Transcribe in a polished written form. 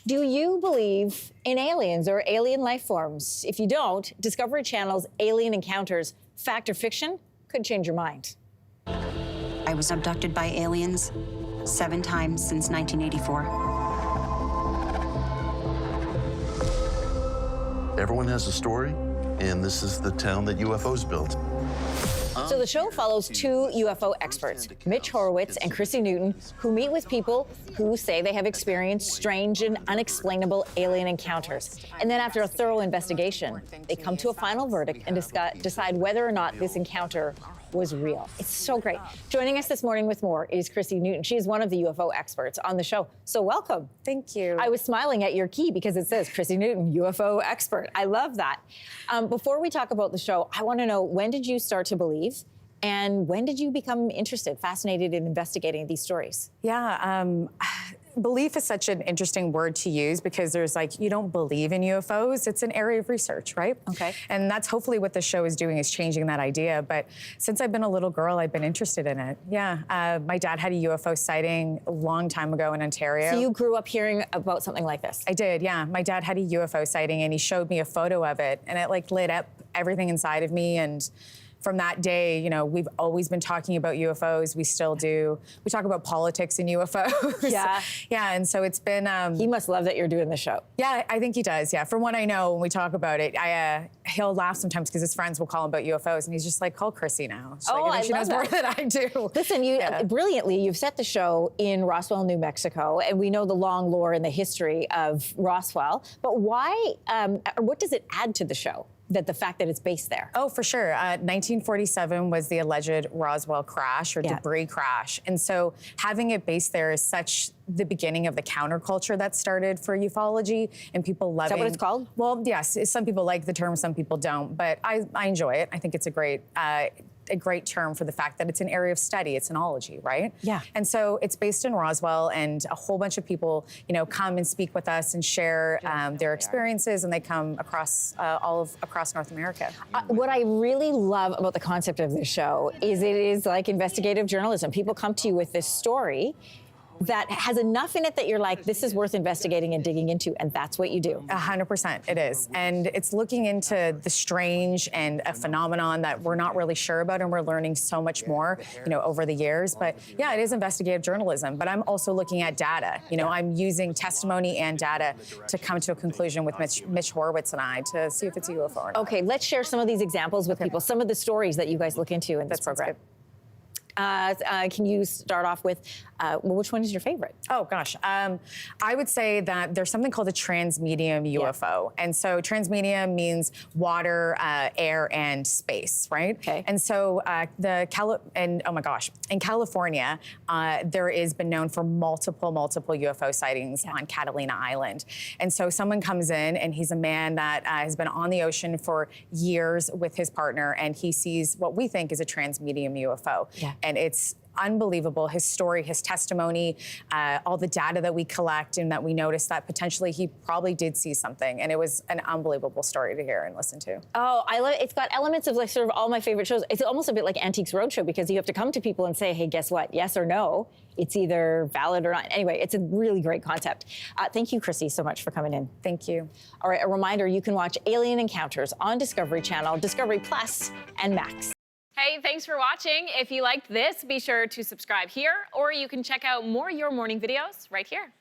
Do you believe in aliens or alien life forms? If you don't, Discovery Channel's Alien Encounters, fact or fiction, could change your mind. I was abducted by aliens 7 times since 1984. Everyone has a story, and this is the town that UFOs built. So the show follows 2 UFO experts, Mitch Horowitz and Chrissy Newton, who meet with people who say they have experienced strange and unexplainable alien encounters. And then after a thorough investigation, they come to a final verdict and decide whether or not this encounter was real. It's so great. Joining us this morning with more is Chrissy Newton. She is one of the UFO experts on the show. So welcome. Thank you. I was smiling at your key because it says Chrissy Newton, UFO expert. I love that. Before we talk about the show, I want to know, when did you start to believe? And when did you become interested, fascinated in investigating these stories? Yeah, belief is such an interesting word to use because there's you don't believe in UFOs. It's an area of research, right? Okay. And that's hopefully what the show is doing, is changing that idea. But since I've been a little girl, I've been interested in it. Yeah, my dad had a UFO sighting a long time ago in Ontario. So you grew up hearing about something like this? I did, yeah. My dad had a UFO sighting and he showed me a photo of it, and it lit up everything inside of me. And from that day, you know, we've always been talking about UFOs. We still do. We talk about politics and UFOs. Yeah. Yeah, and so it's been... He must love that you're doing the show. Yeah, I think he does, yeah. From what I know, when we talk about it, he'll laugh sometimes because his friends will call him about UFOs, and he's just like, call Chrissy now. She's she knows more than I do. Listen, brilliantly, you've set the show in Roswell, New Mexico, and we know the long lore and the history of Roswell, but why, what does it add to the show? That the fact that it's based there? Oh, for sure. 1947 was the alleged Roswell crash or debris crash. And so having it based there is such the beginning of the counterculture that started for ufology and people loving... Is that what it's called? Well, yes. Some people like the term, some people don't. But I enjoy it. I think it's a great term for the fact that it's an area of study. It's an ology, right? Yeah. And so it's based in Roswell, and a whole bunch of people, you know, come and speak with us and share their experiences, and they come across across North America. What I really love about the concept of this show is it is like investigative journalism. People come to you with this story that has enough in it that you're like, this is worth investigating and digging into, and that's what you do. 100%, it is. And it's looking into the strange and a phenomenon that we're not really sure about, and we're learning so much more, you know, over the years. But yeah, it is investigative journalism, but I'm also looking at data. You know, I'm using testimony and data to come to a conclusion with Mitch Horowitz and I to see if it's a UFO or not. Okay, let's share some of these examples with people, some of the stories that you guys look into in this program. Can you start off with, which one is your favorite? Oh, gosh. I would say that there's something called a transmedium UFO. Yeah. And so transmedium means water, air, and space, right? Okay. And so oh my gosh, in California, there has been known for multiple UFO sightings on Catalina Island. And so someone comes in, and he's a man that has been on the ocean for years with his partner, and he sees what we think is a transmedium UFO. Yeah. And it's unbelievable. His story, his testimony, all the data that we collect, and that we noticed that potentially he probably did see something. And it was an unbelievable story to hear and listen to. Oh, I love it. It's got elements of sort of all my favorite shows. It's almost a bit like Antiques Roadshow, because you have to come to people and say, hey, guess what? Yes or no. It's either valid or not. Anyway, it's a really great concept. Thank you, Chrissy, so much for coming in. Thank you. All right, a reminder, you can watch Alien Encounters on Discovery Channel, Discovery Plus, and Max. Hey, thanks for watching. If you liked this, be sure to subscribe here, or you can check out more Your Morning videos right here.